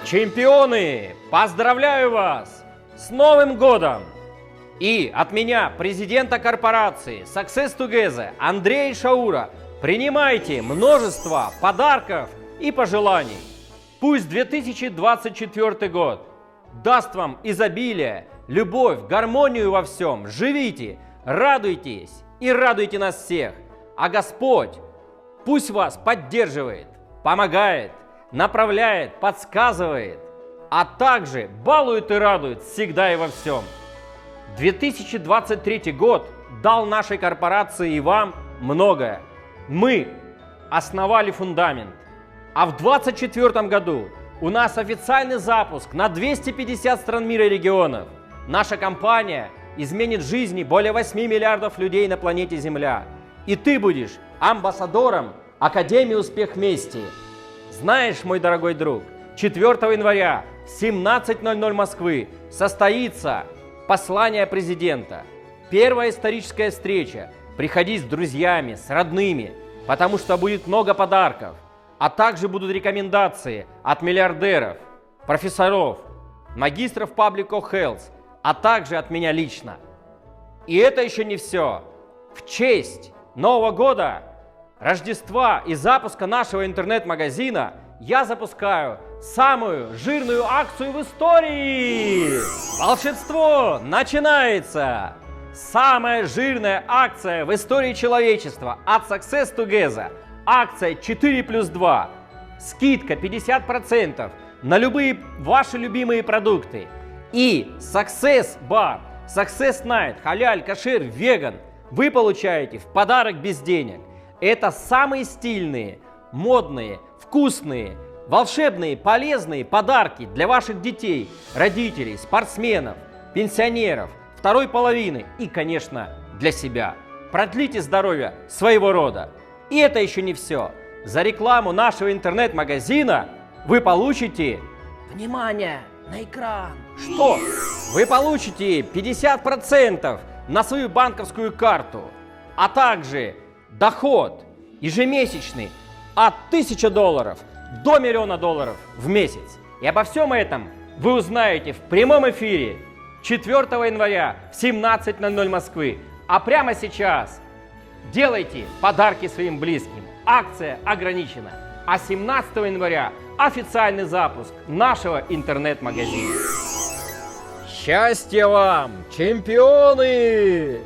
Чемпионы, поздравляю вас с Новым годом! И от меня, президента корпорации Success Together Андрея Шаура, принимайте множество подарков и пожеланий. Пусть 2024 год даст вам изобилие, любовь, гармонию во всем. Живите, радуйтесь и радуйте нас всех. А Господь пусть вас поддерживает, помогает, направляет, подсказывает, а также балует и радует всегда и во всем. 2023 год дал нашей корпорации и вам многое. Мы основали фундамент, а в 2024 году у нас официальный запуск на 250 стран мира и регионов. Наша компания изменит жизни более 8 миллиардов людей на планете Земля. И ты будешь амбассадором Академии «Успех вместе». Знаешь, мой дорогой друг, 4 января в 17:00 Москвы состоится послание президента. Первая историческая встреча. Приходи с друзьями, с родными, потому что будет много подарков. А также будут рекомендации от миллиардеров, профессоров, магистров Public Health, а также от меня лично. И это еще не все. В честь Нового года, Рождества и запуска нашего интернет-магазина я запускаю самую жирную акцию в истории! Волшебство начинается! Самая жирная акция в истории человечества от Success Together. Акция 4+2. Скидка 50% на любые ваши любимые продукты. И Success Bar, Success Night, халяль, кошер, веган вы получаете в подарок без денег. Это самые стильные, модные, вкусные, волшебные, полезные подарки для ваших детей, родителей, спортсменов, пенсионеров, второй половины и, конечно, для себя. Продлите здоровье своего рода. И это еще не все. За рекламу нашего интернет-магазина вы получите, внимание, на экран, что? Вы получите 50% на свою банковскую карту, а также доход январский от $1000 до $1 миллиона в месяц. И обо всем этом вы узнаете в прямом эфире 4 января в 17:00 Москвы. А прямо сейчас делайте подарки своим близким. Акция ограничена. А 17 января официальный запуск нашего интернет-магазина. Счастья вам, чемпионы!